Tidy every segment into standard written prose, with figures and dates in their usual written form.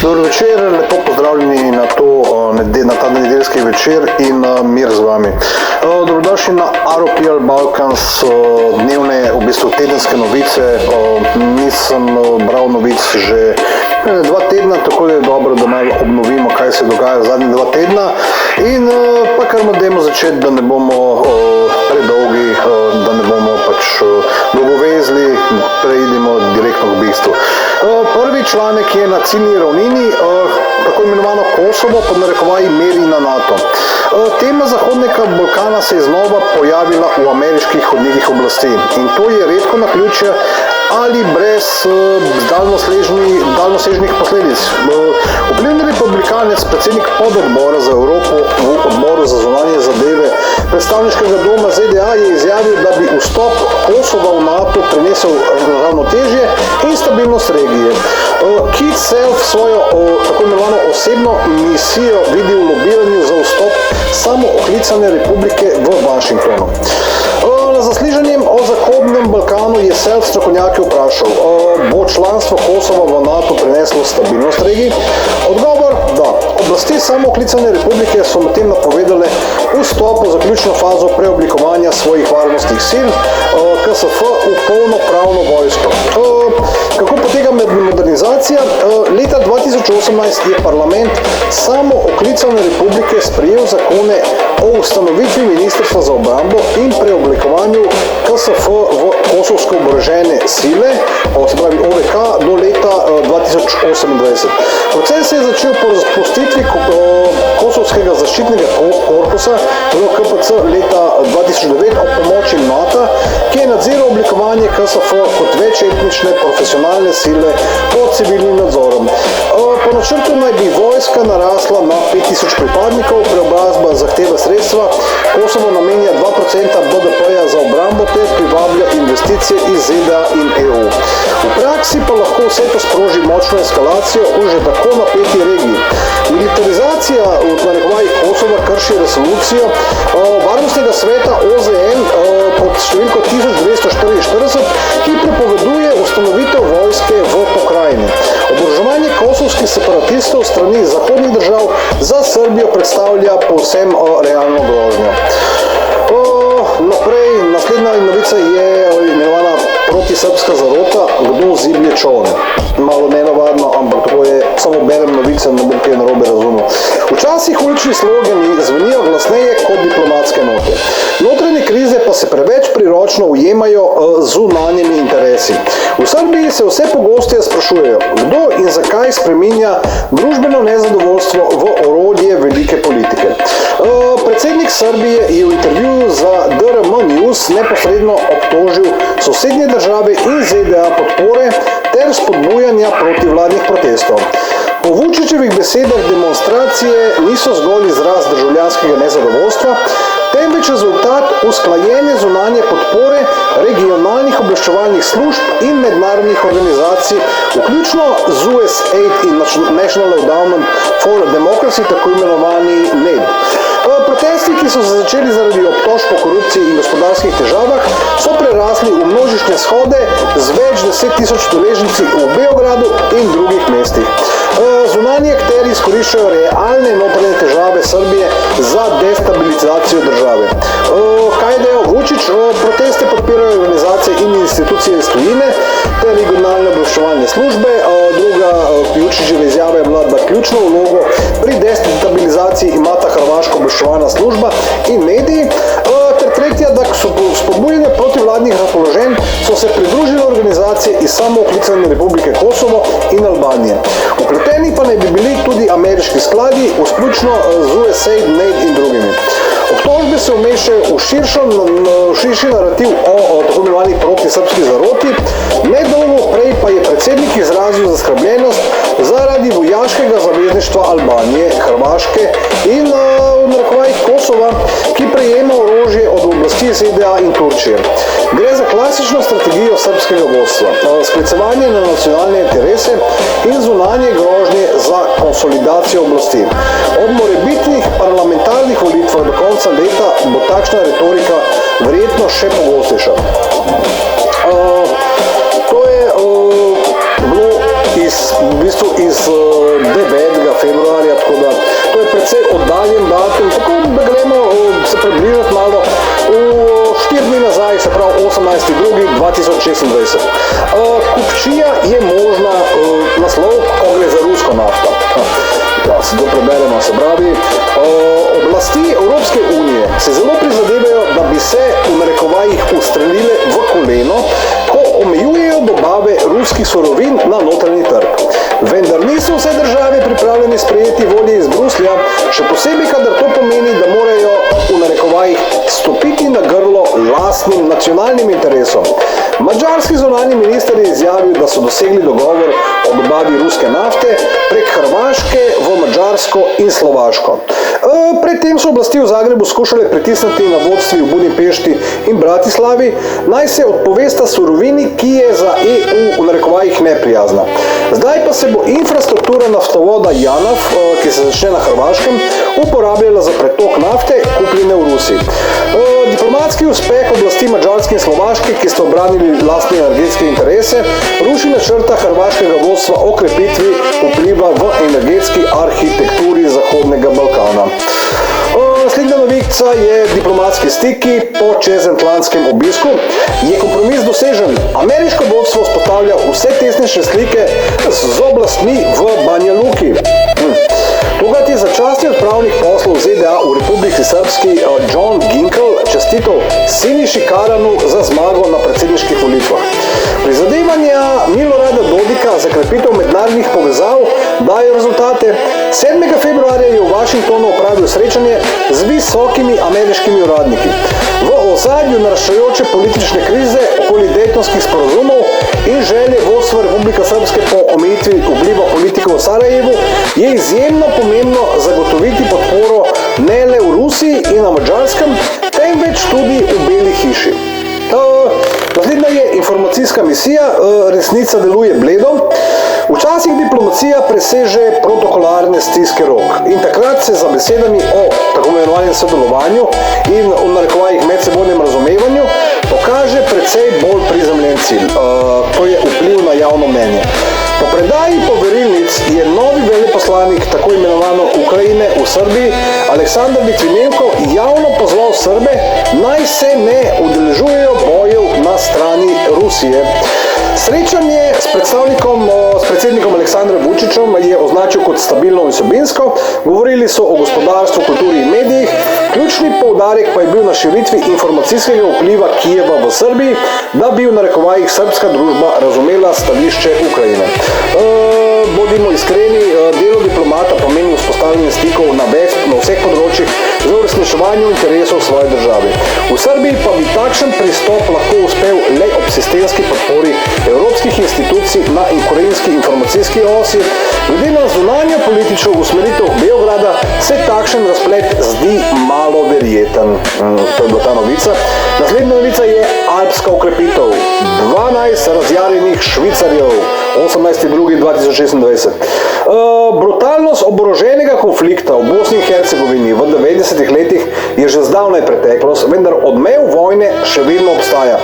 Dobro večer, lepo pozdravljeni na ta nedeljski večer in mir z vami. Dobrodošli na ROPL Balkans, dnevne, v bistvu tedenske novice. Nisem bral novic že 2 tedna, tako da je dobro, da malo obnovimo, kaj se dogaja zadnje 2 tedna. In pa kar dajmo začeti, da ne bomo predolgi, da ne bomo pač dolgovezli, preidimo direktno k bistvu. Prvi članek je na ciljni ravnini, tako imenovano Kosovo, pod narekovaji meri na NATO. Tema Zahodnega Balkana se je znova pojavila v ameriških hodnikih oblasti in to je redko naključje ali brez daljnosežnih posledic. Vplivni republikanec, predsednik pododbora za Evropo v odboru za zunanje zadeve predstavniškega doma ZDA je izjavil, da bi vstop Kosova v NATO prinesel ravnotežje in stabilnost regije. Keith Self svojo tako imenovano osebno misijo vidi v lobiranju za vstop samooklicane republike v Washingtonu. Na zaslišanju o Zahodnem Balkanu je Self strokovnjake vprašal, bo članstvo Kosova v NATO prineslo stabilnost regiji? Odgovor, da. Oblasti samooklicane republike so medtem napovedale vstop v zaključno fazo preoblikovanja svojih varnostnih sil KSF v polnopravno vojsko. Kako poteka modernizacija? Leta 2018 je parlament samooklicane republike sprejel zakone o ustanovitvi Ministrstva za obrambo in preoblikovanju KSF v kosovsko oborožene sile, se pravi OVK, do leta 2028. Proces se je začel po razpustitvi kosovskega zaščitnega korpusa v KPC leta 2009 ob pomoči NATO, ki je nadziral oblikovanje KSF kot večetnične profesionalne sile pod civilnim nadzorom. Po načrtu naj bi vojska narasla na 5000 pripadnikov, preobrazba zahteva sredstva, Kosovo namenja 2% BDP-ja za obrambo ter privablja investicije iz ZDA in EU. V praksi pa lahko vse to sproži močno eskalacijo v že tako napeti regiji. Militarizacija v narekovaji Kosova krši resolucijo Varnostnega sveta OZN pod številko 1244, ki prepoveduje ustanovitev vojske v pokrajini. Oboroževanje kosovskih separatistov strani zahodnih držav za Srbijo predstavlja povsem realno grožnjo. Naprej, naslednja novica je imenovana protisrbska zarota, kdo ziblje čovne. Malo nenavadno, ampak tako je, samo berem novice, ne bom kaj narobe razumel. Včasih ulični slogani zvenijo glasneje kot diplomatske note. Notranje krize pa se preveč priročno ujemajo zunanjimi interesi. V Srbiji se vse pogosteje sprašujejo, kdo in zakaj spreminja družbeno nezadovoljstvo v orodje velike politike. Predsednik Srbije je v intervjuju za DRM News neposredno obtožil sosednje države in ZDA podpore ter spodbujanja protivladnih protestov. Po Vučićevih besedah demonstracije niso zgolj izraz državljanskega nezadovoljstva, temveč rezultat usklajene zunanje podpore regionalnih obveščevalnih služb in mednarodnih organizacij, vključno z USAID in National Endowment for Democracy, tako imenovani NED. Protesti, ki so se začeli zaradi obtožb po korupciji in gospodarskih težavah, so prerasli v množične shode z več 10.000 udeleženci v Beogradu in drugih mestih. Zunanji akteri izkoriščajo realne notranje težave Srbije za destabilizacijo države. Kaj dejal Vučić? Proteste podpirajo organizacije in institucije iz tujine ter regionalne obveščevalne službe. Druga Vučićeva izjava je bila, da ključno vlogo pri destabilizaciji imata hrvaška obveščevalna služba in mediji. Ter tretja, da so spodbujene protivladnih razpoloženj so se pridružile organizacije iz samooklicane Republike Kosovo in Albanije. Vpleteni pa naj bi bili tudi ameriški skladi, vključno z USAID, NED in drugimi. Obtožbe se umeščajo v širši narativ o tako imenovani protisrbski zaroti. Nedolgo prej pa je predsednik izrazil zaskrbljenost zaradi vojaškega zavezništva Albanije, Hrvaške in Kosova, ki prejema orožje od oblasti ZDA in Turčije. Gre za klasično strategijo srbskega vodstva, sklicevanje na nacionalne interese in zunanje grožnje za konsolidacijo oblasti. Od morebitnih parlamentarnih volitev do konca leta bo takšna retorika verjetno še pogostejša. To je bilo iz v bistvu iz 9. februarja, tako da to je precej oddaljen datum, tako da gremo se približati malo v 4 dni nazaj, se pravi 18.2.2026. Kupčija je možna, naslov, ko gre za rusko nafto. Ja, se to preberemo, se pravi, oblasti Evropske unije se zelo prizadevajo, da bi se v narekovajih ustrelile v koleno, ko omejujejo dobave ruskih surovin na notranji trg. Vendar niso vse države pripravljene sprejeti volje iz Bruslja, še posebej, kadar to pomeni, da morajo v narekovajih stopiti na grlo lastnim nacionalnim interesom. Madžarski zunanji minister je izjavil, da so dosegli dogovor o dobavi ruske nafte prek Hrvaške v Madžarsko in Slovaško. Predtem so oblasti v Zagrebu skušale pritisniti na vodstvi v Budimpešti in Bratislavi, naj se odpovesta surovini, ki je za EU v narekovajih neprijazna. Zdaj pa se bo infrastruktura naftovoda Janaf, ki se začne na Hrvaškem, uporabljala za pretok nafte, kupljene v Rusiji. Diplomatski uspeh oblasti Madžarske in Slovaške, ki sta obranili lastne energetske interese, ruši načrta hrvaškega vodstva o krepitvi vpliva v energetski arhitekturi Zahodnega Balkana. Naslednja novica je diplomatski stiki po čezatlantskem obisku. Je kompromis dosežen. Ameriško vodstvo vzpostavlja vse tesnejše slike z oblastmi v Banja Luki. Tokrat je začasni odpravnik poslov ZDA v Republiki Srpski John Ginkel čestitev Siniši Karanu za zmago na predsedniških volitvah. Prizadevanja Milorada Dodika za krepitev mednarodnih povezav dajo rezultate. 7. februarja je v Washingtonu opravil srečanje z visokimi ameriškimi uradniki. V ozadju naraščajoče politične krize okoli Daytonskih sporazumov in želje vodstva Republike Srpske po omejitvi vpliva politikov v Sarajevu je izjemno pomembno zagotoviti podporo ne le v Rusiji in na Madžarskem, temveč tudi v Beli hiši. Naslednja je informacijska misija, resnica deluje bledo. Včasih diplomacija preseže protokolarne stiske rok in takrat se za besedami o tako imenovanem sodelovanju in v narekovajih medsebojnem razumevanju pokaže precej bolj prizemljen cilj. To je vpliv na javno mnenje. Po predaji poverilnic je novi veleposlanik tako imenovano Ukrajine v Srbiji Aleksandar Litvinenko javno pozval Srbe, naj se ne udeležujejo bojev na strani Rusije. Srečanje s predsednikom Aleksandrom Vučićem je označil kot stabilno in vsebinsko, govorili so o gospodarstvu, kulturi in medijih, ključni poudarek pa je bil na širitvi informacijskega vpliva Kijeva v Srbiji, da bi v narekovajih srbska družba razumela stališče Ukrajine. Bodimo iskreni, delo diplomata pomeni vzpostavljanje stikov na vseh področjih za uresničevanje interesov svoje države. V Srbiji pa bi takšen pristop lahko uspel le ob sistemski podpori evropskih institucij na ukrajinski informacijski osi. Glede na zunanjo politično usmeritev Beograda se takšen razplet zdi malo verjeten. To je bila ta novica. Naslednja novica je alpska ukrepitev. 12 razjarjenih Švicarjev. 18.2.2026. Brutalnost oboroženega konflikta v Bosni in Hercegovini v 90-ih letih je že zdavnaj preteklost, vendar odmev vojne še vedno obstaja.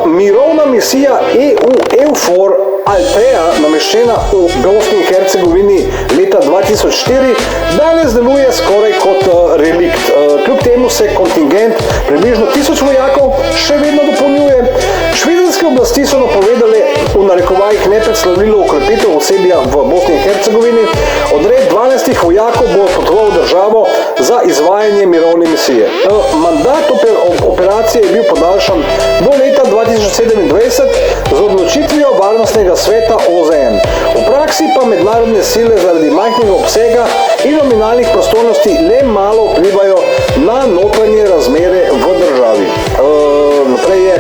Mirovna misija EU-EUFOR Althea, nameščena v Bosni in Hercegovini leta 2004, danes deluje skoraj kot relikt. Kljub temu se kontingent približno 1000 vojakov še vedno dopolnjuje. Švicarske oblasti so napovedale v narekovajih nepredstavljivo ukrepitev osebja v Bosni in Hercegovini. Odred 12 vojakov bo potoval v državo za izvajanje mirovne misije. Mandat operacije je bil podaljšan do leta 2027 z odločitvijo Varnostnega sveta OZN. V praksi pa mednarodne sile zaradi majhnega obsega in nominalnih prostornosti le malo vplivajo na notranje razmere v državi. Naprej je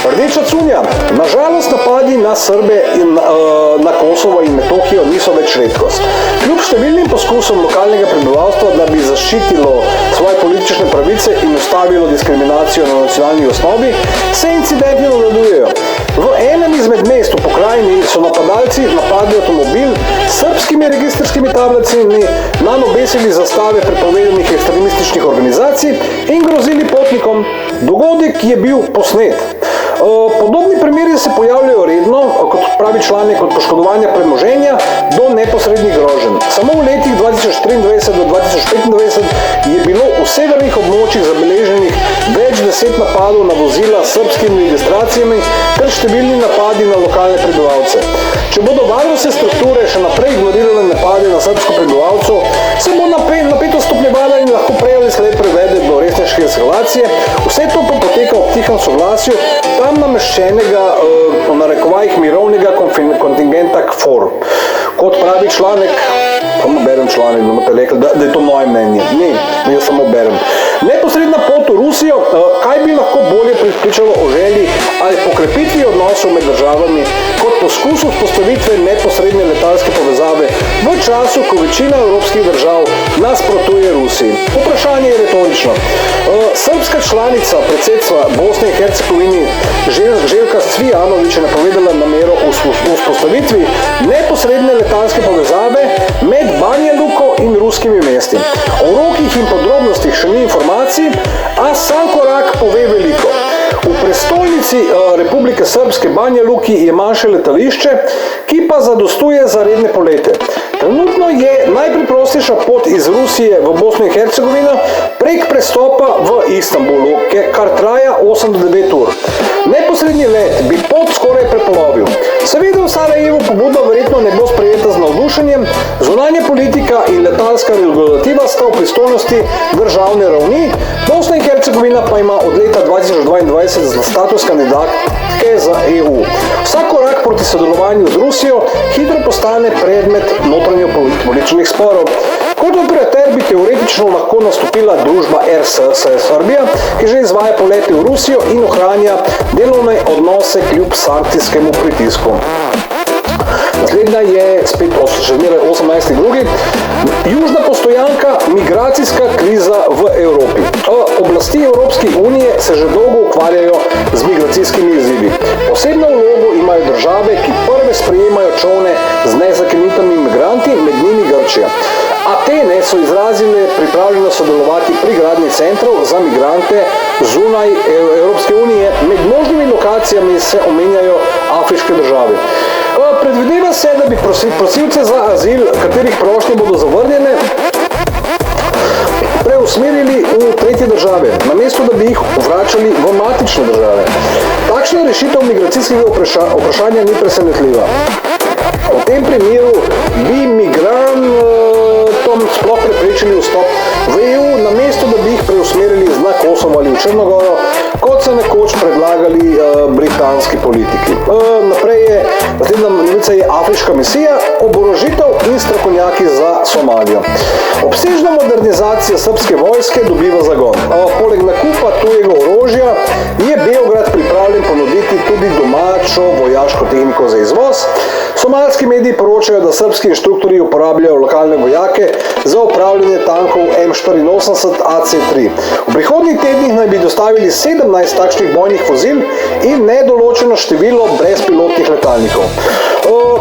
rdeča cunja. Nažalost, napadi na Srbe in na Kosovo in Metohijo niso več redkost. Kljub številnim poskusom lokalnega prebivalstva, da bi zaščitilo svoje politične pravice in ustavilo diskriminacijo na nacionalni osnovi, se incidenti nadaljujejo. V enem izmed mest v pokrajini so napadalci napadli avtomobil s srbskimi registrskimi tablicami, nanj obesili zastave prepovedanih ekstremističnih organizacij in grozili potnikom. Dogodek je bil posnet. Podobni primeri se pojavljajo redno, kot pravi članek, od poškodovanja premoženja do neposrednih groženj. Samo v letih 2023 do 2025 je bilo v severnih območjih zabeleženih več 10 napadov na vozila s srbskimi registracijami ter številni napadi na lokalne prebivalce. Če bodo varnostne strukture še naprej ignorirale napade na srbsko prebivalcev, se bo napetost stopnjevala in lahko prej ali slej privede do resnejše eskalacije. Vse to pa poteka ob tihem soglasju tam nameščenega, v narekovajih, mirovnega kontingenta KFOR. Kot pravi članek, samo berem članek, da boste rekli, da je to moje mnenje. Ne, jaz samo berem. Neposredna pot v Rusijo, kaj bi lahko bolje pričalo o želji ali pokrepitvi odnosov med državami kot poskusu vzpostavitve neposredne letalske povezave v času, ko večina evropskih držav nasprotuje Rusiji. Vprašanje je retorično. Srbska članica predsedstva Bosne in Hercegovine Željka Cvijanović je napovedala namero o vzpostavitvi neposredne letalske povezave med Banja Luko in ruskimi mesti. O rokih in podrobnostih še ni informacij, a sam korak pove veliko. V prestolnici Republike Srpske Banja Luki je manjše letališče, ki pa zadostuje za redne polete. Trenutno je najpreprostejša pot iz Rusije v Bosno in Hercegovino prek prestopa v Istanbulu, kar traja 8 do 9 ur. Neposredni let bi pot skoraj prepolovil. Seveda v Sarajevu pobuda verjetno ne bo sprejeta z navdušenjem, zunanja politika in letalska regulativa sta v pristojnosti državne ravni, Bosna in Hercegovina pa ima od leta 2022 status kandidatke za EU. Vsak korak proti sodelovanju z Rusijo hitro postane predmet notranjopolitičnih sporov. Kot operater bi teoretično lahko nastopila družba Air Srbija, ki že izvaja polete v Rusijo in ohranja delovne odnose kljub sankcijskemu pritisku. Naslednja je spet 18.2. Južna postojanka, migracijska kriza v Evropi. Oblasti Evropske unije se že dolgo ukvarjajo z migracijskimi izzivi. Posebno vlogo imajo države, ki prve sprejemajo čolne z nezakonitimi migranti, med njimi Grčija. Atene so izrazile pripravljenost sodelovati pri gradnji centrov za migrante zunaj Evropske unije. Med možnimi lokacijami se omenjajo afriške države. Predvideva se, da bi prosilce za azil, katerih prošnje bodo zavrnjene, preusmerili v tretje države, namesto da bi jih vračali v matične države. Takšna rešitev migracijskega vprašanja ni presenetljiva. V tem primeru bi migrantom sploh preprečili vstop v EU, namesto da bi jih preusmerili na Kosovo ali v Črnogoro, kot so nekoč predlagali britanski politiki. Naprej je, naslednja novica je afriška misija, oborožitev in strokovnjaki za Somalijo. Obsežna modernizacija srbske vojske dobiva zagon. Poleg nakupa tujega orožja je Beograd pripravljen ponuditi tudi domačo vojaško tehniko za izvoz. Somalski mediji poročajo, da srbski inštruktori uporabljajo lokalne vojake za upravljanje tankov M84 AC3. V prihodnjih tednih naj bi dostavili 17 takšnih bojnih vozil in nedoločeno število brezpilotnih letalnikov.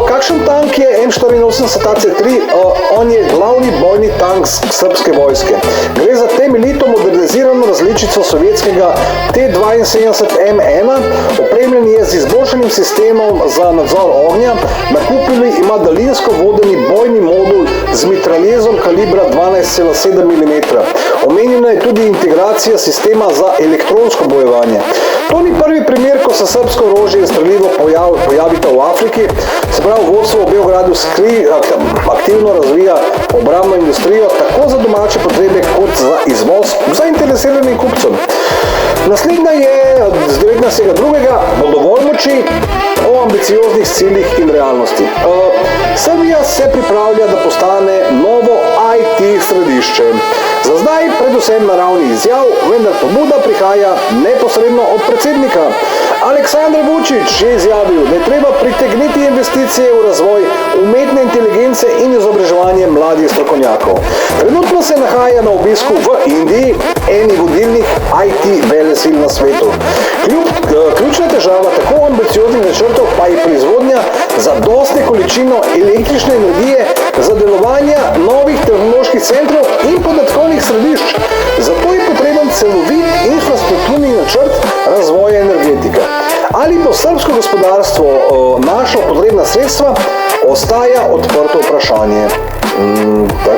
Kakšen tank je M84 AC3? On je glavni bojni tank srbske vojske. Gre za temeljito modernizirano različico sovjetskega T-72M1, opremljen je z izboljšanim sistemom za nadzor ognja, nakupili ima daljinsko vodeni bojni modul z mitraljezom kalibra 12,7 mm. Omenjena je tudi integracija sistema za elektronsko bojevanje. To ni prvi primer, ko se srbsko orožje in strelivo pojavita v Afriki. Se pravi, vodstvo v Beogradu aktivno razvija obrambno industrijo tako za domače potrebe kot za izvoz zainteresiranim kupcem. Naslednja je z 19.2. bo dovolj moči o ambicioznih ciljih in realnosti. Srbija se pripravlja, da postane novo IT središče. Za zdaj predvsem na ravni izjav, vendar pobuda prihaja neposredno od predsednika. Aleksandar Vučić je izjavil, da je treba pritegniti investicije v razvoj umetne inteligence in izobraževanje mladih strokovnjakov. Trenutno se nahaja na obisku v Indiji, eni vodilnih IT velesil na svetu. Ključna težava tako ambicioznih načrtov pa je proizvodnja zadostne količino električne energije za delovanje novih tehnoloških centrov in podatkovnih središč. Zato je potreben celovit infrastrukturni načrt razvoja energetike. srbsko gospodarstvo našlo potrebna sredstva, ostaja odprto vprašanje.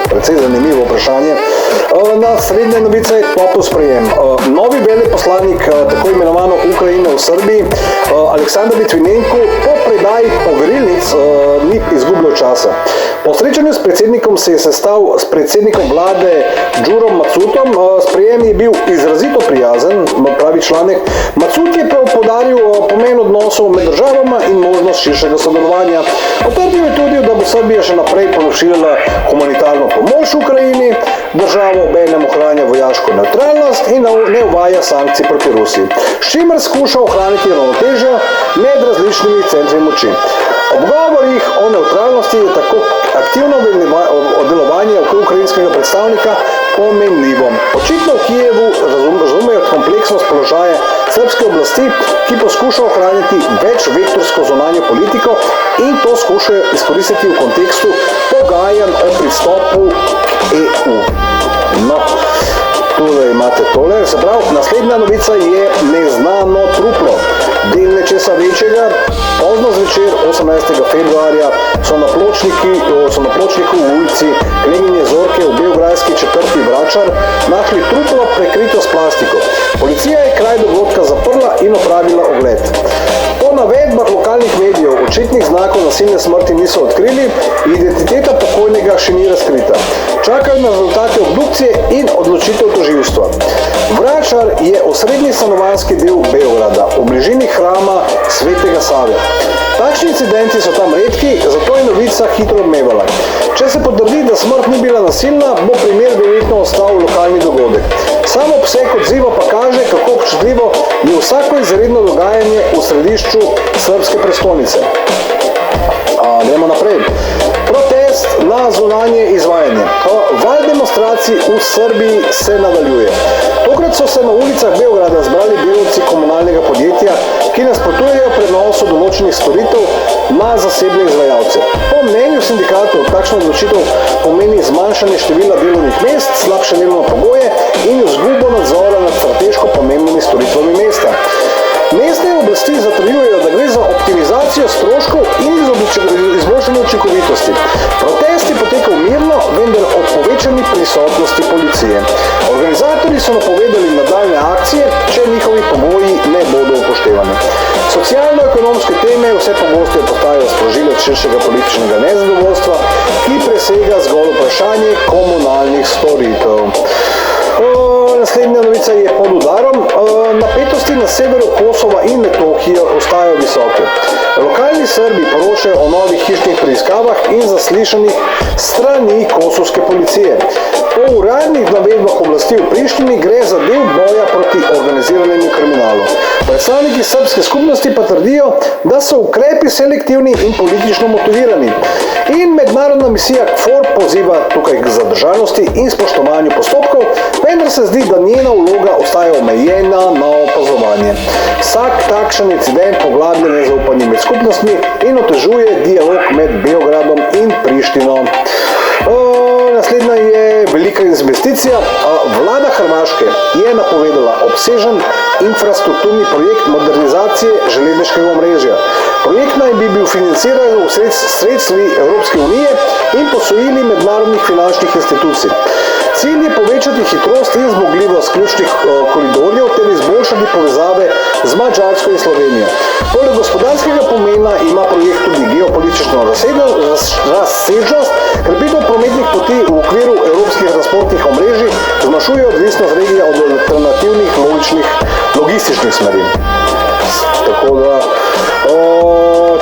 Precej zanimivo vprašanje. Naslednja novica je topel sprejem. Novi veleposlanik tako imenovano Ukrajine v Srbiji, Aleksandar Litvinenko, po predaji pogrilnic ni izgubljal časa. Po srečanju s predsednikom se je sestal s predsednikom vlade Đurom Macutom. Sprejem je bil izrazito prijazen, pravi članek. Macut je poudaril pomen odnosov med državama in možnost širšega sodelovanja. Potrdil je tudi, da bo Srbija še naprej pošiljala humanitarno pomoč Ukrajini, država obenem ohranja vojaško nevtralnost in ne uvaja sankcij proti Rusiji, s čimer skuša ohraniti ravnotežje med različnimi centri moči. Ob govorih o nevtralnosti je tako aktivno delovanje ukrajinskega predstavnika pomenljivo. Očitno v Kijevu razumejo kompleksnost položaja srbske oblasti, ki poskuša ohraniti večvektorsko zunanjo politiko in to skušajo izkoristiti v kontekstu pogajanj o pristopu EU. No, tukaj imate tole. Se pravi, naslednja novica je neznano truplo. Del nečesa večjega. Pozno zvečer 18. februarja so na pločniku v ulici Kneginje Zorke v beograjski četrti Vračar našli truplo prekrito s plastiko. Policija je kraj dogodka zaprla in opravila ogled. Po navedbah lokalnih medijev očitnih znakov nasilne smrti niso odkrili, identiteta pokojnega še ni razkrita. Čakajo na rezultate obdukcije in odločitev tožilstva. Vračar je osrednji stanovanjski del Beograda, v bližini hrama Svetega Save. Takšni incidenti so tam redki, zato je novica hitro odmevala. Če se potrdi, da smrt ni bila nasilna, bo primer verjetno ostal lokalni dogodek. Sam obseg odziva pa kaže, kako občutljivo je vsako izredno dogajanje v središču srbske prestolnice. Gremo naprej. Protest na zunanje izvajanje. Val demonstracij v Srbiji se nadaljuje. Tokrat so se na ulicah Beograda zbrali delavci komunalnega podjetja, ki nasprotujejo prenosu določenih storitev na zasebne izvajalce. Po mnenju sindikatov takšna odločitev pomeni zmanjšanje števila delovnih mest, slabše delovne pogoje in izgubo nadzora nad strateško pomembnimi storitvami mesta. Mestne oblasti zatrjujejo, da gre za optimizacijo stroškov in izboljšanje učinkovitosti. Protest je potekal mirno, vendar ob povečani prisotnosti policije. Organizatorji so napovedali nadaljne akcije, če njihovi pogoji ne bodo upoštevani. Socialno-ekonomske teme vse pogosteje postajajo sprožilec širšega političnega nezadovoljstva, ki presega zgolj vprašanje komunalnih storitev. Naslednja novica je pod udarom. Napetosti na severu Kosova in Metohije ostajajo visoke. Lokalni Srbi poročajo o novih hišnih preiskavah in zaslišanjih strani kosovske policije. Po uradnih navedbah oblasti v Prištini gre za del boja proti organiziranemu kriminalu. Predstavniki srbske skupnosti pa trdijo, da so ukrepi selektivni in politično motivirani. In mednarodna misija KFOR poziva tukaj k zadržanosti in spoštovanju postopkov, vendar se zdi, da njena vloga ostaja omejena na opazovanje. Vsak takšen incident poglablja nezaupanje med skupnostmi in otežuje dialog med Beogradom in Prištino. Naslednja je velika investicija. Vlada Hrvaške je napovedala obsežen infrastrukturni projekt modernizacije železniškega omrežja. Projekt naj bi bil financiran v sredstvi Evropske unije in posojili mednarodnih finančnih institucij. Cilj je povečati hitrost in zmogljivost ključnih koridorjev ter izboljšati povezave z Madžarsko in Slovenijo. Poleg gospodarskega pomena ima projekt tudi geopolitično razsežnost, krepitev prometnih poti v okviru evropskih transportnih omrežij zmanjšuje odvisnost regije od alternativnih logističnih smeri. Tako da,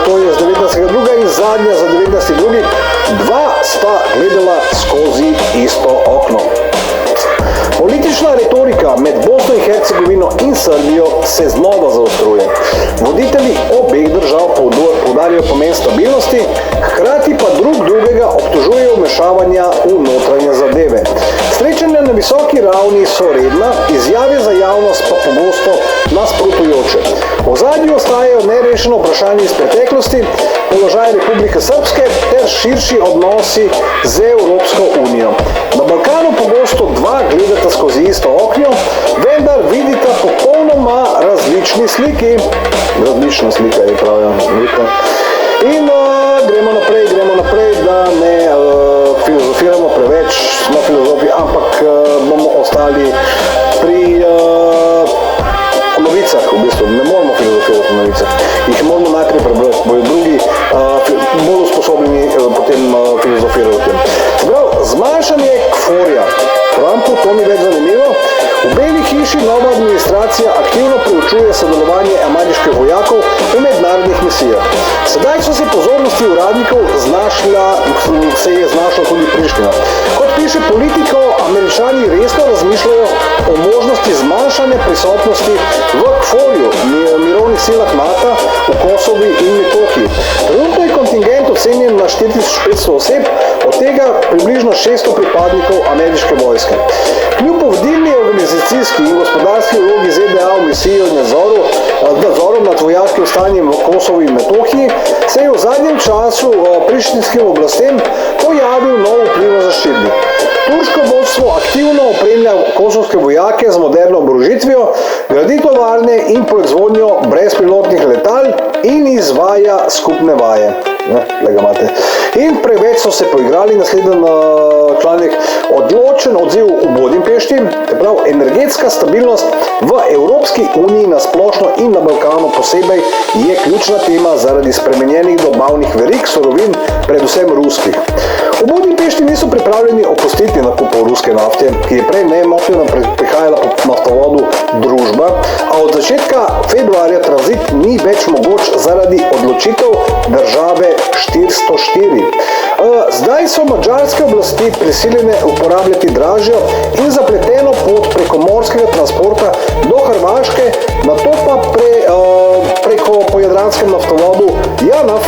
to je z 19.2. in zadnja za 19.2. Dva sta gledala skozi isto okno. Politična retorika med Bosno in Hercegovino in Srbijo se znova zaostruje. Voditelji obeh držav poudarjajo pomen stabilnosti, hkrati pa drug drugega obtožujejo vmešavanja v notranje zadeve. Srečanja na visoki ravni so redna, izjave za javnost pa pogosto nasprotujoče. V ozadju ostajajo nerešeno vprašanje iz preteklosti, položaj Republike Srpske ter širši odnosi z Evropsko unijo. Na Balkanu pogosto dva gledata skozi isto okno, vendar vidita popolnoma različni naslednji sliki, različna slika je pravi. In gremo naprej, da ne filozofiramo preveč na filozofiji, ampak bomo ostali pri novicah, v bistvu. Ne moramo filozofirati o novicah. Jih moramo najprej prebrati, bojo drugi bolj usposobljeni potem filozofirati o tem. Prav, zmanjšanje kforja. Trumpu to ni več zanimivo. V Beli hiši nova administracija aktivno preučuje sodelovanje ameriških vojakov v mednarodnih misijah. Sedaj so se pozornosti uradnikov se je znašla tudi Priština. Kot piše Politico, Američani resno razmišljajo o možnosti zmanjšanja prisotnosti v KFOR-ju, mirovnih silah NATO v Kosovi in Metohiji. Trenutno je kontingent ocenjen na 4500 oseb, od tega približno 600 pripadnikov ameriške vojske. Kljub vodilni organizacijski in gospodarski vlogi ZDA v misiji nadzorom nad vojaškim stanjem v Kosovi in Metohiji se je v zadnjem času prištinskim oblastem pojavil nov vpliv zaščitnik. Turško vodstvo aktivno opremlja kosovske vojake z moderno oborožitvijo, gradi tovarne in proizvodnjo brezpilotnih letal in izvaja skupne vaje. In preveč so se poigrali, naslednji članek, odločen odziv v Budimpešti, prav energetska stabilnost v Evropski uniji na splošno in na Balkanu posebej je ključna tema zaradi spremenjenih dobavnih verig surovin, predvsem ruskih. V Budimpešti niso pripravljeni opustiti nakupov ruske nafte, ki je prej nemoteno prihajala po naftovodu Družba, a od začetka februarja tranzit ni več mogoč zaradi odločitev države 404. Zdaj so madžarske oblasti prisiljene uporabljati dražjo in zapleteno pot preko morskega transporta do Hrvaške, nato pa preko po jadranskem naftovodu Janaf.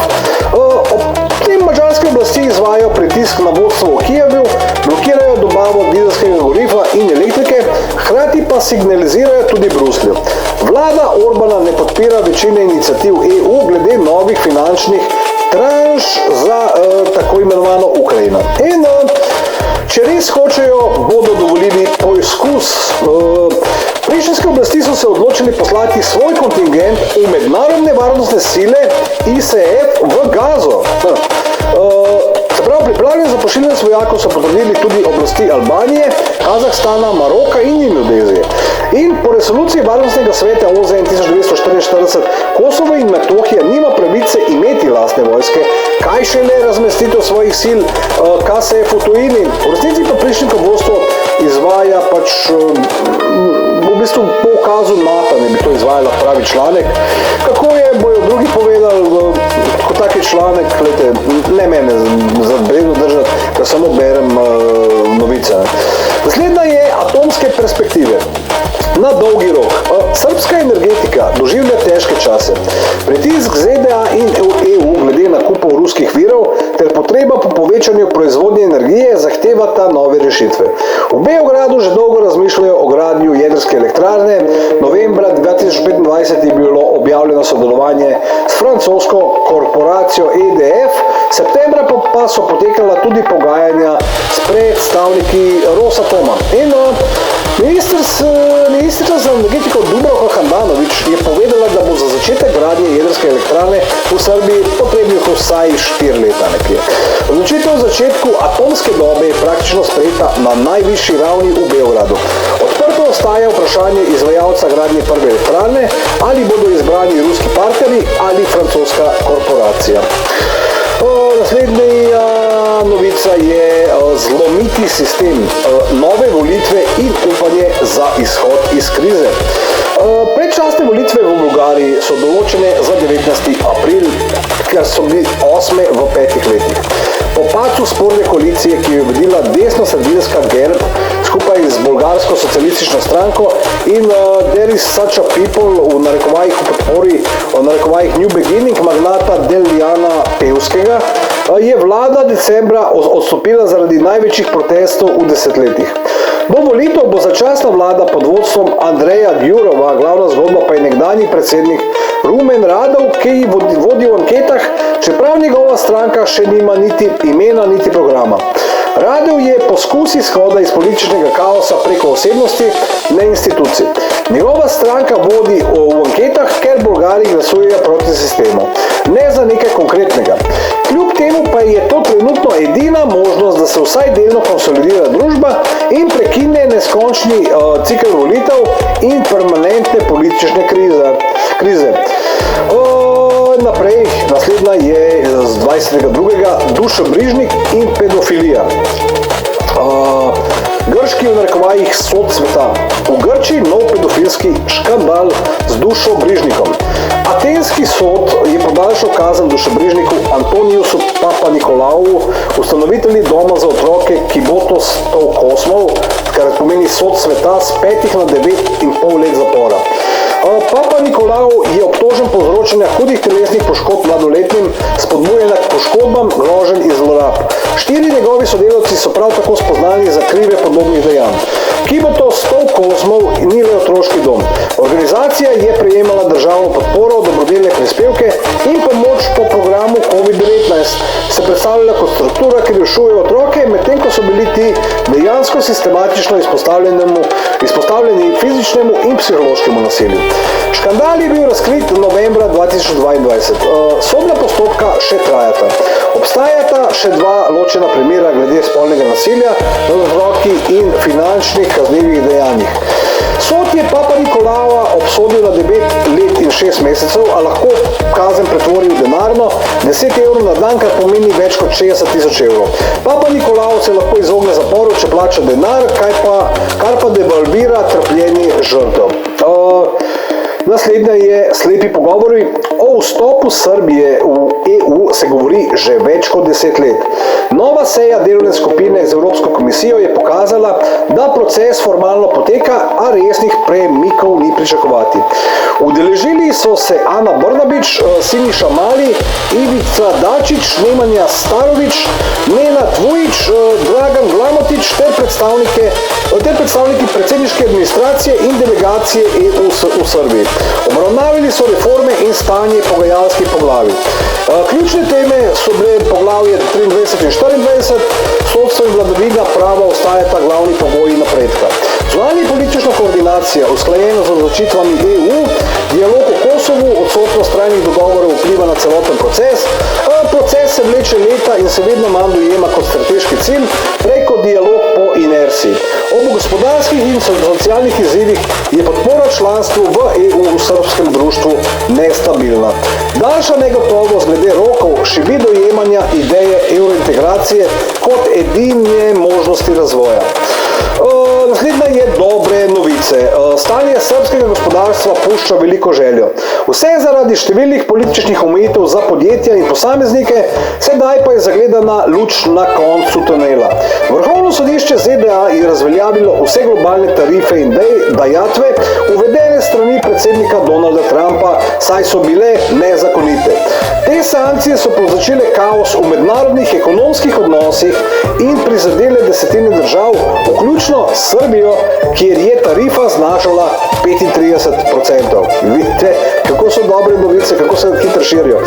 Tem madžarske oblasti izvajajo pritisk na vodstvo v Kijevu, blokirajo dobavo dizelskega goriva in elektrike, hkrati pa signalizirajo tudi Bruslju. Vlada Orbana ne podpira večine iniciativ EU glede novih finančnih tranš za tako imenovano Ukrajino. In če res hočejo, bodo dovolili poizkus. Prištinske oblasti so se odločili poslati svoj kontingent v mednarodne varnostne sile ISF v Gazo. Pripravljen za pošiljanje vojakov so potrdili tudi oblasti Albanije, Kazahstana, Maroka in Indonezije. In po resoluciji Varnostnega sveta OZN 1944 Kosovo in Metohija nima pravice imeti lastne vojske, kaj šele razmestitev svojih sil KSF v tujini. V resnici pa prištinsko vodstvo izvaja v bistvu po ukazu NATO, ne bi to izvajala pravi članek. Kako je, bojo drugi povedali, kot taki članek, ne mene zavredno držati, da samo berem novice. Naslednja je atomske perspektive. Na dolgi rok. Srpska energetika doživlja težke čase. Pritisk ZDA in EU glede nakupov ruskih virov ter potreba po povečanju proizvodnje energije zahtevata nove rešitve. V Beogradu že dolgo razmišljajo o gradnju jedrske elektrarne. Novembra 2025 je bilo objavljeno sodelovanje s francosko korporacijo EDF. Septembra pa so potekala tudi pogajanja s predstavniki Rosatoma. In ministrica za energetiko Dubravka Handanović je povedala, da bo za začetek gradnje jedrske elektrarne v Srbiji potrebnih vsaj 4 leta nekje. Odločitev o začetku atomske dobe je praktično sprejeta na najvišji ravni v Beogradu. Odprto ostaja vprašanje izvajalca gradnje prve elektrarne, ali bodo izbrani ruski partnerji ali francoska korporacija. Naslednja novica je zlomiti sistem, nove volitve in upanje za izhod iz krize. Predčasne volitve v Bolgariji so določene za 19. april, ker so bili 8. v 5 letih. Po padcu sporne koalicije, ki je vodila desno-sredinska GERB skupaj z bolgarsko socialistično stranko in There is such a people v narekovajih v podpori, v narekovajih New Beginning magnata Deljana Pevskega, je vlada decembra odstopila zaradi največjih protestov v desetletjih. Do volitev bo začasna vlada pod vodstvom Andreja Gjurova, glavna zgodba pa je nekdanji predsednik Rumen Radov, ki vodi v anketah, čeprav njegova stranka še nima niti imena, niti programa. Radov Vodil je poskus izhoda iz političnega kaosa preko osebnosti, ne institucij. Njegova stranka vodi v anketah, ker Bolgari glasujejo proti sistemu, ne za nekaj konkretnega. Kljub temu pa je to trenutno edina možnost, da se vsaj delno konsolidira družba in prekine neskončni cikl volitev in permanentne politične krize. Naprej, naslednja je z 22. dušobrižnik in pedofilija. Grški v narekovajih sod sveta. V Grčiji nov pedofilski škandal z dušobrižnikom. Atenski sod je podaljšal kazen dušobrižniku Antoniusu Papanikolaou, ustanovitelji doma za otroke Kibotos Kosmov, kar pomeni sod sveta z 5 na 9,5 let zapora. Papanikolaou je obtožen povzročanja hudih telesnih poškodb mladoletnim, spodbujanja k poškodbam, groženj in zlorab. 4 njegovi sodelavci so prav tako spoznani za krive podobnih dejanj. Kibotos Kosmov ni le otroški dom. Organizacija je prejemala državno podporo, dobrodelne prispevke in pomoč po programu COVID-19. Se predstavljala kot struktura, ki rešuje otroke, medtem ko so bili ti dejansko sistematično izpostavljeni fizičnemu in psihološkemu nasilju. Škandal je bil razkrit novembra 2022. Sodna postopka še trajata. Obstajata še 2 ločena primera glede spolnega nasilja nad otroki in finančnih kaznivih dejanjih. Sod je Papanikolaua obsodil na 9 let in 6 mesecev, a lahko kazen pretvoril denarno, 10 evrov na dan, kar pomeni več kot 60 000 evrov. Papanikolaou se lahko izogne zaporu, če plača denar, kar pa devalvira trpljenje žrtev. Naslednja je slepi pogovori. O vstopu Srbije v EU se govori že več kot 10 let. Nova seja delovne skupine z Evropsko komisijo je pokazala, da proces formalno poteka, a resnih premikov ni pričakovati. Udeležili so se Ana Brnabić, Siniša Mali, Ivica Dačić, Nemanja Starović, Nenad Vujić, Dragan Glamotić ter predstavniki predsedniške administracije in delegacije EU v Srbiji. Obravnavili so reforme in stanje pogajalskih poglavij. Ključne teme so bile poglavje 23 in 24, sodstvo in vladavina prava ostajata glavni pogoji napredka. Zunanja politična koordinacija, usklajena z odločitvami EU, dialog o Kosovu, odsotnost trajnih dogovorov vpliva na celoten proces. Proces se vleče leta in se vedno manj dojema kot strateški cilj, preko dialog po inerciji. Ob gospodarskih in socialnih izzivih je podpora članstvu v EU v srbskem društvu nestabilna. Daljša negotovost glede rokov šibi dojemanja ideje eurointegracije kot edine možnosti razvoja. Naslednja je dobre novice. Stanje srbskega gospodarstva pušča veliko željo. Vse zaradi številnih političnih omejitev za podjetja in posameznike, sedaj pa je zagledana luč na koncu tunela. Vrhovno sodišče ZDA je razveljavilo vse globalne tarife in dajatve, uvedene strani predsednika Donalda Trumpa, saj so bile nezakonite. Te sankcije so povzročile kaos v mednarodnih ekonomskih odnosih in prizadele desetine držav, vključno Srbijo, kjer je tarifa znašala 35%. Vidite, kako so dobre novice, kako se hitro širijo.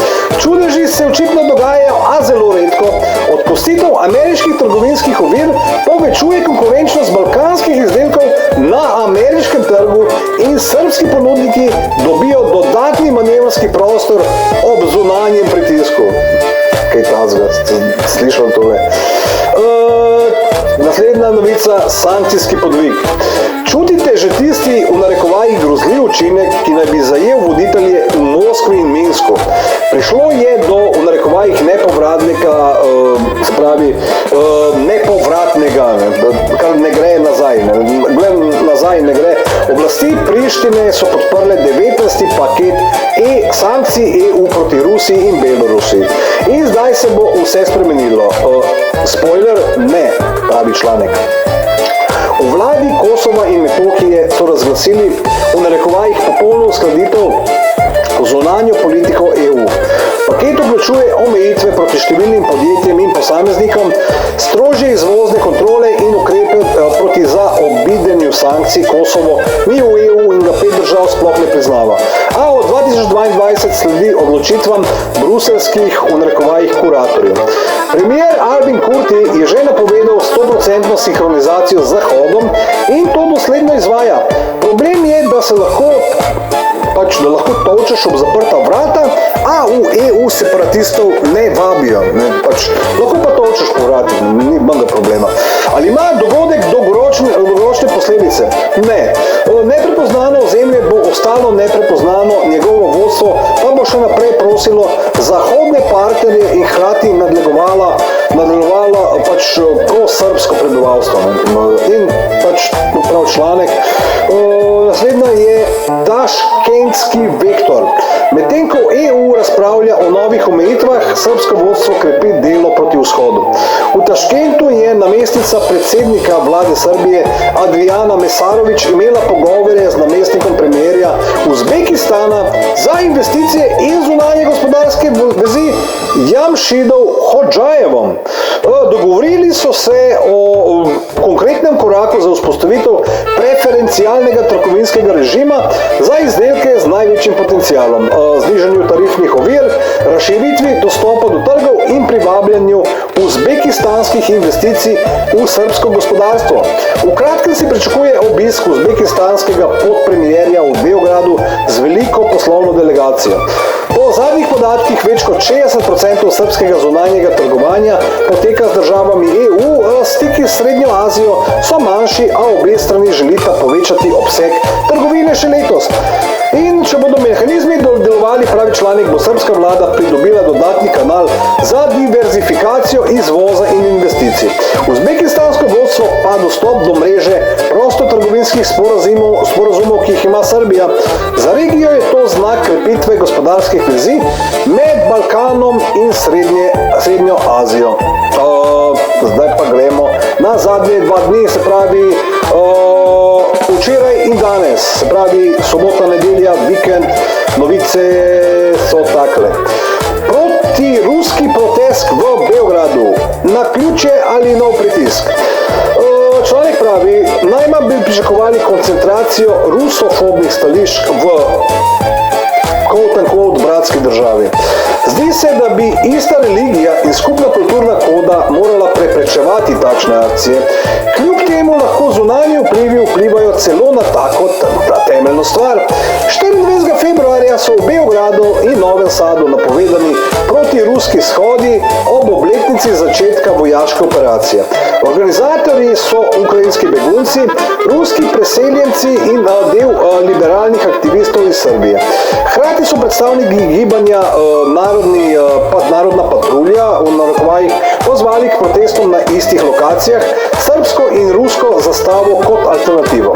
Čudeži se očitno dogajajo, a zelo redko. Odpustitev ameriških trgovinskih ovir povečuje konkurenčnost balkanskih izdelkov na ameriškem trgu in srbski ponudniki dobijo dodatni manevrski prostor ob zunanjem pritisku. Kaj tazga, slišal tole. Naslednja novica, sankcijski podvig. Čutite že tisti v narekovajih grozljiv učinek, ki naj bi zajel voditelje v Moskvi in Minsku. Prišlo je do v narekovajih nepovratnega, kar ne gre nazaj. Nazaj ne gre. Oblasti Prištine so podprle 19. paket sankcij EU proti Rusiji in Belorusiji. In zdaj se bo vse spremenilo. Spoiler, ne, pravi članek. V vladi Kosova in Metohije so razglasili v narekovajih popolno uskladitev zunanjo politiko EU. Paket vključuje omejitve proti številnim podjetjem in posameznikom, strožje izvozne kontrole in ukrepe proti zaobidenju sankcij. Kosovo ni v EU in ga 5 držav sploh ne priznava. A od 2022 sledi odločitvam bruselskih v narekovajih kuratorjev. Premier Albin Kurti je že napovedal 100% sinhronizacijo z Zahodom in to dosledno izvaja. Problem je, da se lahko tolčeš ob zaprta vrata, a v EU separatistov ne vabijo. Lahko pa tolčeš po vratih, ni manjga problema. Ali ima dogodek dolgoročne posledice? Ne. Neprepoznano ozemlje bo ostalo neprepoznano, njegovo vodstvo pa bo še naprej prosilo zahodne partnerje in hkrati nadlegovala prosrbsko prebivalstvo. In prav članek. Naslednja je taškentski vektor. Medtem ko EU razpravlja o novih omejitvah, srbsko vodstvo krepi delo proti vzhodu. V Taškentu je namestnica predsednika vlade Srbije Adriana Mesarović imela pogovore z namestnikom premijerja Uzbekistana za investicije in zunanje gospodarske vezi Jamšidom Hodžajevom. Dogovorili so se o konkretnem koraku za vzpostavitev preferencialnega trgovinskega režima za izdelke z največjim potencialom, znižanju tarifnih ovir, razširitvi dostopa do trgov in privabljanju uzbekistanskih investicij v srbsko gospodarstvo. V kratkem se pričakuje obisk uzbekistanskega podpremierja v Beogradu z veliko poslovno delegacijo. Po zadnjih podatkih več kot 60% srbskega zunanjega trgovanja poteka z državami EU, stiki s Srednjo Azijo so manjši, a obe strani želita povečati obseg trgovine še letos. In če bodo mehanizmi delovali, pravi članek, bo srbska vlada pridobila dodatni kanal za diverzifikacijo izvoza in investicij. Uzbekistansko vodstvo pa dostop do mreže prostotrgovinskih sporazumov, ki jih ima Srbija. Za regijo je to znak krepitve gospodarskih vezi med Balkanom in Srednjo Azijo. Zdaj pa gremo na zadnje 2 dni, se pravi včeraj in danes, se pravi sobota, nedelja, vikend, novice so takle. Protiruski protest v Beogradu, naključje ali nov pritisk? Članek pravi, najmanj bi pričakovali koncentracijo rusofobnih stališč v quote-unquote bratski državi. Zdi se, da bi ista religija in skupna kulturna koda morala preprečevati takšne akcije. Kljub temu lahko zunanji vplivi vplivajo celo na temeljno stvar. 24. februarja so v Beogradu in Novem Sadu napovedani protiruski shodi ob obletnici začetka vojaške operacije. Organizatorji so ukrajinski begunci, ruski preseljenci in del liberalnih aktivistov iz Srbije. Hkrati so predstavniki gibanja Narodna patrulja v narekovajih pozvali k protestom na istih lokacijah, srbsko in rusko zastavo kot alternativo.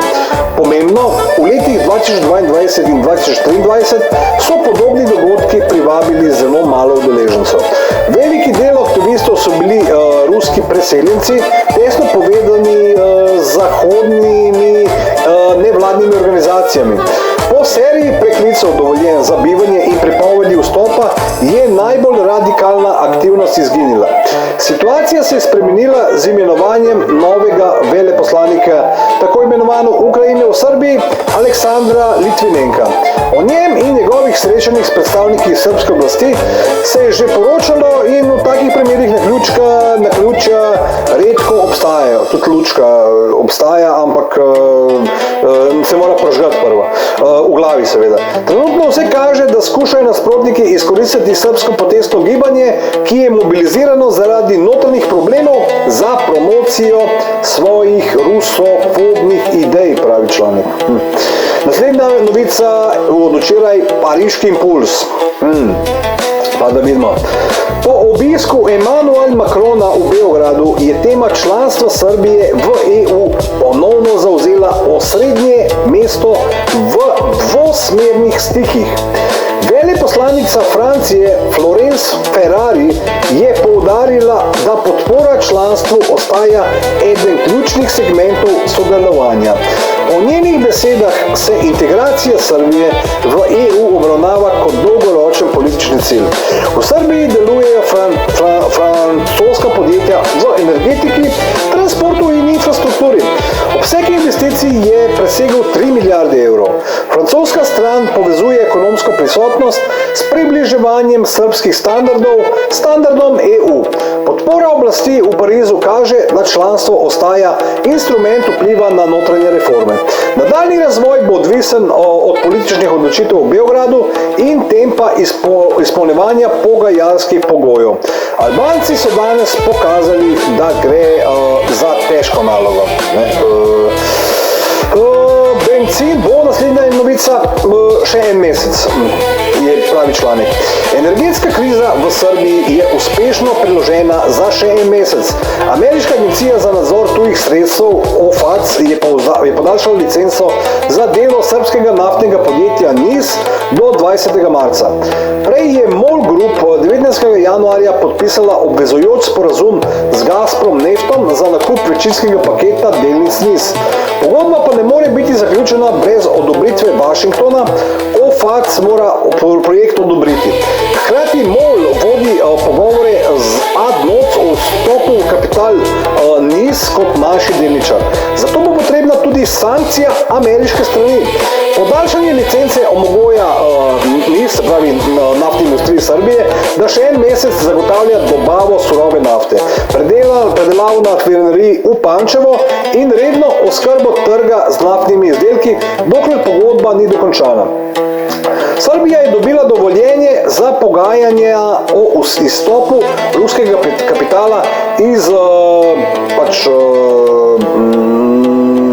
Pomembno, v letih 2022 in 2023 so podobni dogodki privabili zelo malo udeležencev. Veliki del aktivistov so bili ruski preseljenci, tesno povedani zahodnimi nevladnimi organizacijami. Po seriji preklicev dovoljen za bivanje in prepovedi vstopa je najbolj radikalna aktivnost izginila. Situacija se je spremenila z imenovanjem novega veleposlanika tako imenovano Ukrajine v Srbiji, Aleksandra Litvinenka. O njem in njegovih srečanjih s predstavniki srbske oblasti se je že poročalo in v takih primerih naključja redko obstajajo. Tudi lučka obstaja, ampak se mora prežgati prva. V glavi seveda. Trenutno vse kaže, da skušajo nasprotniki izkoristiti srbsko protestno gibanje, ki je mobilizirano zaradi notranjih problemov za promocijo svojih rusofobnih idej, pravi članek. Naslednja novica od včeraj, Pariški impuls. Pa da vidimo. Po obisku Emmanuel Macrona v Beogradu je tema članstva Srbije v EU ponovno zavzela osrednje mesto v dvosmernih stikih. Veleposlanica Francije Florence Ferrari je poudarila, da podpora članstvu ostaja eden ključnih segmentov sodelovanja. Po njenih besedah se integracija Srbije v EU obravnava kot dolgoročen politični cilj. V Srbiji delujejo francoska podjetja v energetiki, transportu in infrastrukturi. Obseg investicij investicij je presegel 3 milijarde evrov. Francoska stran povezuje ekonomsko prisotnost s približevanjem srbskih standardom EU. Podpora oblasti v Parizu kaže, da članstvo ostaja instrument vpliva na notranje reforme. Nadaljni razvoj bo odvisen od političnih odločitev v Beogradu in tempa izpolnjevanja pogajalskih pogojev. Albanci so danes pokazali, da gre za težko nalogo. Bencin bo, naslednja novica, še en mesec, je pravi članek. Energetska kriza v Srbiji je uspešno preložena za še en mesec. Ameriška agencija za nadzor tujih sredstev OFAC je podaljšala licenco za delo srbskega naftnega podjetja NIS do 20. marca. Prej je MOL Group 19. januarja podpisala obvezujoč sporazum z Gazprom Neftom za nakup večinskega paketa delnic NIS. Pogodba pa ne more biti zaključena brez odobritve Washingtona. OFAC mora projekt odobriti. Hkrati MOL vodi pogovore z Adnoc o vstopu v kapital NIS kot manjši delničar. Zato bo potrebna tudi sankcija ameriške strani. Podaljšanje licence omogoja NIS, pravi naftni industriji Srbije, da še en mesec zagotavlja dobavo surove nafte, predelavo na rafineriji v Pančevo in redno oskrbo trga z naftnimi izdelki, dokler pogodba ni dokončana. Srbija je dobila dovoljenje za pogajanja o izstopu ruskega kapitala iz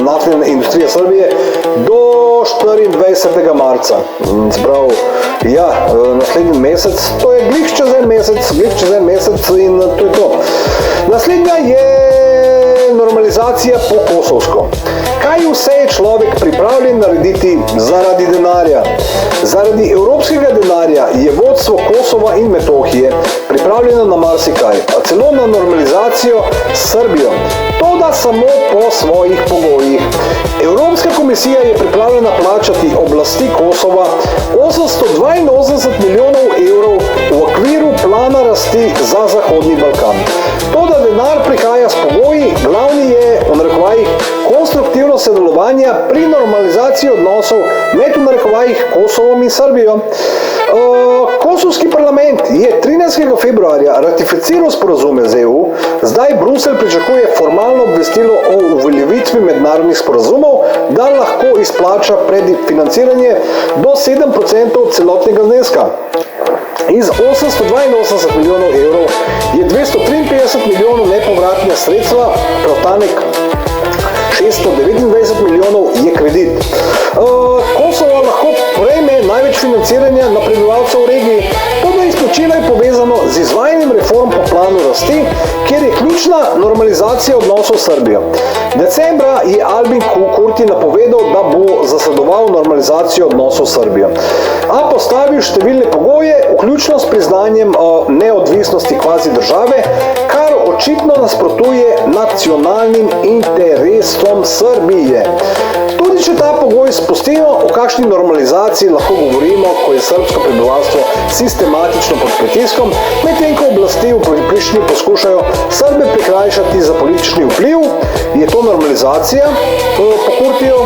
naftne industrije Srbije do 24. marca. Sprav, naslednji mesec, to je glih čez en mesec in to je to. Naslednja je normalizacija po kosovsko. Kaj vse je človek pripravljen narediti zaradi denarja? Zaradi evropskega denarja je vodstvo Kosova in Metohije pripravljeno na marsikaj, a celo na normalizacijo s Srbijo. Toda samo po svojih pogojih. Evropska komisija je pripravljena plačati oblasti Kosova 882 milijonov evrov v okviru plana rasti za Zahodni Balkan. Toda denar prihaja s pogoji, glavni je, v narekovajih, konstruktivno sodelovanje pri normalizaciji odnosov med, v narekovajih, Kosovom in Srbijo. Kosovski parlament je 13. februarja ratificiral sporazume z EU, zdaj Bruselj pričakuje formalno obvestilo o uveljavitvi mednarodnih sporazumov, da lahko izplača predfinanciranje do 7% celotnega zneska. Iz 882 milijonov evrov je 253 milijonov nepovratnih sredstva, preostanek 629 milijonov je kredit. Kosovo lahko prejme največ financiranja na prebivalcev v regiji. Todo izplačilo je povezano z izvajanjem reform po planu rasti, kjer je ključna normalizacija odnosov s Srbijo. Decembra je Albin Kurti napovedal, da bo zasledoval normalizacijo odnosov s Srbijo, a postavil številne pogoje, vključno s priznanjem neodvisnosti kvazi države, kar očitno nasprotuje nacionalnim interesom Srbije. Tudi če ta pogoj spustimo, o kakšni normalizaciji lahko govorimo, ko je srbsko prebivalstvo sistematično pod pritiskom, medtem ko oblasti v Prištini poskušajo Srbe prikrajšati za politični vpliv. Je to normalizacija po Kurtiju?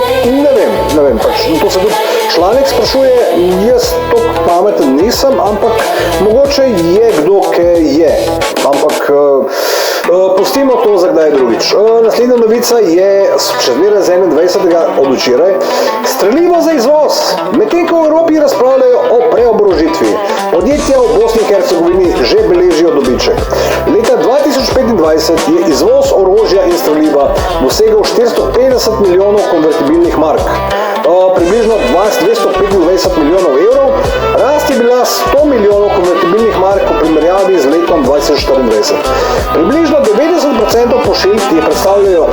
Ne vem, to se tudi članek sprašuje, jaz toliko pameten nisem, ampak mogoče je kdo, ki je. Ampak pustimo to za kdaj drugič. Naslednja novica je še zmeraj z 21. od včeraj. Strelivo za izvoz. Medtem ko v Evropi razpravljajo o preoborožitvi, podjetja v Bosni in Hercegovini že beležijo dobiček. Leta 2025 je izvoz orožja in streliva dosegal 450 milijonov konvertibilnih mark, približno 225 milijonov evrov. Rast je bila 100 milijonov konvertibilnih mark v primerjavi z letom 2024. Približno 90% pošiljk je predstavljajo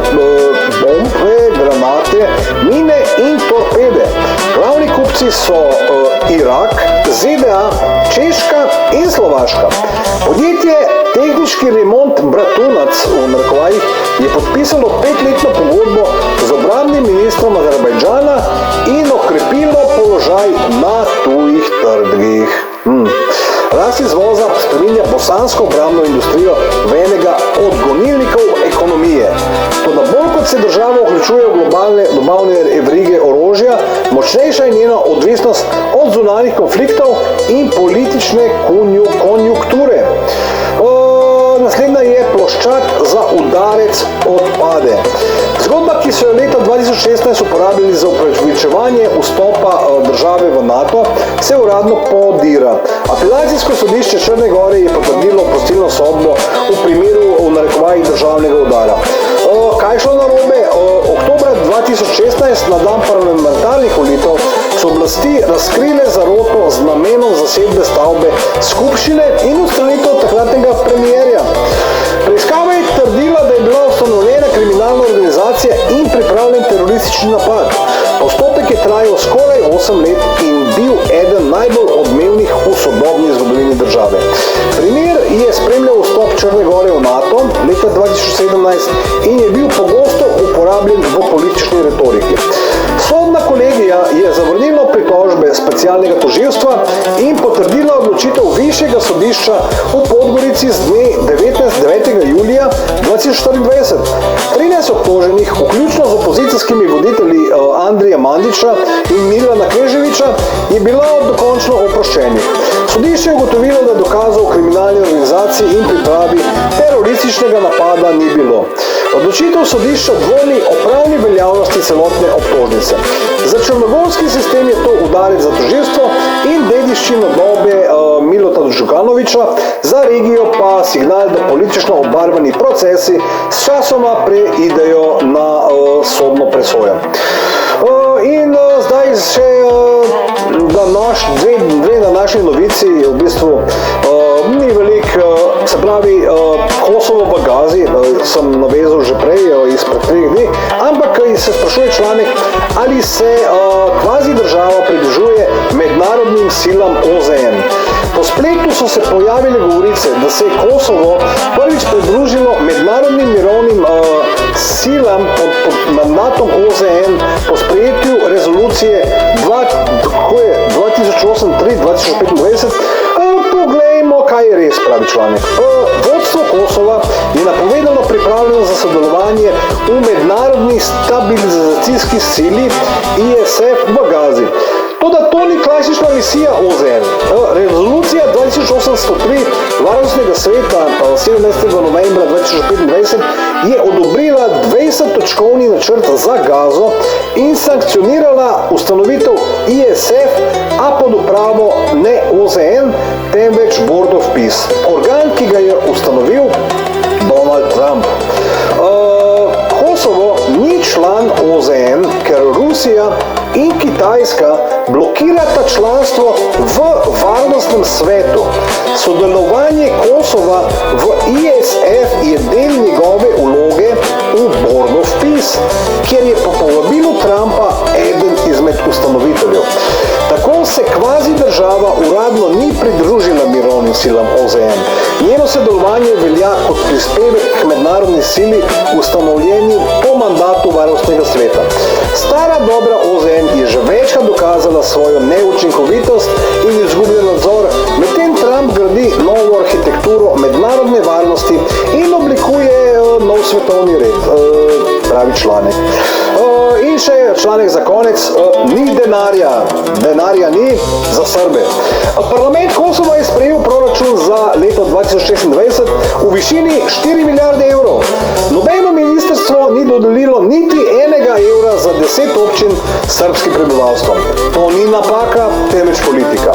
bombe, granate, mine in torpede. Glavni kupci so Irak, ZDA, Češka in Slovaška. Podjetje Tehnički remont Bratunac v narekovajih je podpisalo 5-letno pogodbo z obrambnim ministrom Azerbajdžana in okrepilo položaj na tujih trgih. Rast izvoza spreminja bosansko obrambno industrijo v enega od gonilnikov ekonomije. Toda bolj kot se država povečujejo globalne dobavne verige orožja, močnejša je njena odvisnost od zunanjih konfliktov in politične konjunkture. Naslednja je ploščad za udarec odpade. Zgodba, ki so jo leta 2016 uporabili za upravičevanje vstopa države v NATO, se uradno podira. Apelacijsko sodišče Črne Gore je potrdilo oprostilno sodbo v primeru v narekovajih državnega udara. Kaj je šlo narobe? Oktobra 2016, na dan parlamentarnih volitev, so oblasti razkrile zaroto z namenom zasedbe stavbe skupščine in odstranitev takratnega premierja. Preiskava je trdila, da je bila ustanovljena kriminalna organizacija in pripravljen teroristični napad. Postopek je trajal skoraj 8 let in bil eden najbolj odmevnih v sodobni zgodovini države. Primer je spremljal vstop Črne Gore v NATO leta 2017 in je bil pogosto uporabljen v politični retoriki. Sodna kolegija je zavrnila pritožbe specialnega tožilstva in potrdila odločitev Višjega sodišča v Podgorici z dne 9. julija 2024. 13 obtoženih, vključno z opozicijskimi voditelji Andrija Mandića in Milana Kneževića, je bila dokončno oproščenih. Sodišče je ugotovilo, da dokazov o kriminalni organizaciji in pripravi terorističnega napada ni bilo. Odločitev sodišča dvomi o pravni veljavnosti celotne obtožnice. Za črnogorski sistem je to udarec za tožilstvo in dediščina dobe Milota Đukanovića, za regijo pa signal, da politično obarvani procesi s časoma preidejo na sodno presojo. In zdaj še dve današnji novici, v bistvu ni velik, se pravi Kosovo v Gazi, sem navezal že prej, izpred 3 dni, ampak se sprašuje članek, ali se kvazi država pridružuje mednarodnim silam OZN. Po spletu so se pojavile govorice, da se je Kosovo prvič pridružilo mednarodnim mirovnim silam pod mandatom OZN po sprejetju rezolucije 2008-2025. Poglejmo, kaj je res, pravi članek. Vodstvo Kosova je napovedalo pripravljeno za sodelovanje v mednarodni stabilizacijski sili ISF v Gazi. Toda to ni klasična misija OZN. Rezolucija 2803 Varnostnega sveta 17. novembra 2025 je odobrila 20-točkovni načrt za Gazo in sankcionirala ustanovitev ISF, a pod upravo ne OZN, temveč Board of Peace, organ, ki ga je ustanovil Donald Trump. Kosovo ni član OZN, ker Rusija in Kitajska blokirata članstvo v Varnostnem svetu. Sodelovanje Kosova v ISF je del njegove vloge v Board of Peace, kjer je po povabilu Trumpa eden izmed ustanoviteljev. Tako se kvazi država uradno ni pridružila mirovnim silam OZN. Njeno sodelovanje velja kot prispevek k mednarodni sili ustanovljeni po mandatu Varnostnega sveta. Stara dobra OZN je že večkrat dokazala svojo neučinkovitost in izgubljen nadzor, medtem Trump gradi novo arhitekturo mednarodne varnosti in oblikuje nov svetovni red, pravi članek. In še članek za konec, ni denarja ni za Srbe. Parlament Kosova je sprejel proračun za leto 2026 v višini 4 milijarde evrov. Nobeno ministrstvo ni dodelilo niti enega evra za 10 občin s srbskim prebivalstvom. To ni napaka, temveč politika.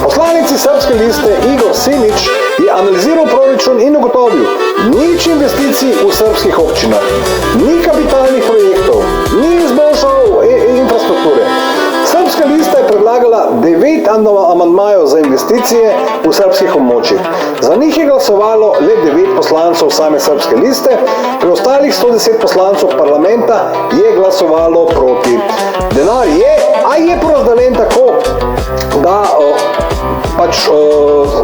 Poslanici Srbske liste Igor Simić je analiziral proračun in ugotovil, nič investicij v srbskih občinah, ni kapitalnih projektov, ni izboljšav infrastrukture. Srbska lista je predlagala 9 amandmajev za investicije v srbskih območjih. Za njih je glasovalo le 9 poslancev same Srbske liste, preostalih 110 poslancev parlamenta je glasovalo proti. Denar je, a je porazdeljen tako, da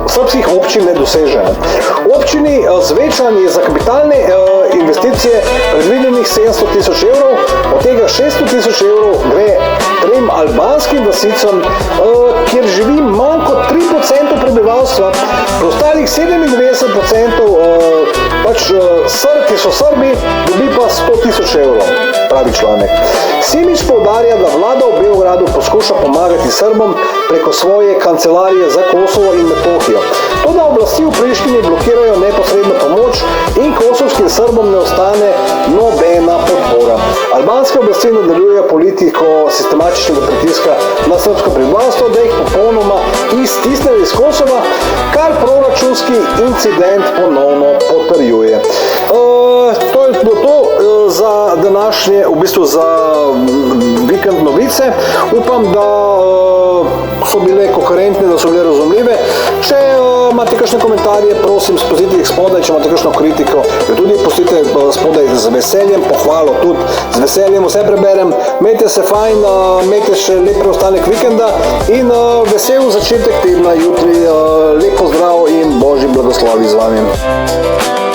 srbskih občin ne doseže. Občini Zvečan je za kapitalne investicije predvidenih 700 tisoč evrov, od tega 600 tisoč evrov gre 3 albanskim vasicam, kjer živi manj kot 3% prebivalstva, preostalih 97% ki so Srbi, dobi pa 100 tisoč evrov. pravi članek. Simić poudarja, da vlada v Beogradu poskuša pomagati Srbom preko svoje kancelarije za Kosovo in Metohijo. To, da oblasti v Prištini blokirajo neposredno pomoč in kosovskim Srbom ne ostane nobena podpora. Albanske oblasti nadaljujejo politiko sistematičnega pritiska na srbsko prebivalstvo, da jih popolnoma iztisnejo iz Kosova, kar proračunski incident ponovno potrjuje. To je bilo to za današnje, v bistvu za vikend novice. Upam, da so bile koherentne, da so bile razumljive. Če imate kakšne komentarje, prosim, spustite jih spodaj, če imate kakšno kritiko, jo tudi pustite spodaj z veseljem, pohvalo tudi z veseljem, vse preberem. Imejte se fajn, imejte še lep preostanek vikenda in vesel začetek tedna jutri. Lep pozdrav in božji blagoslovi z vami.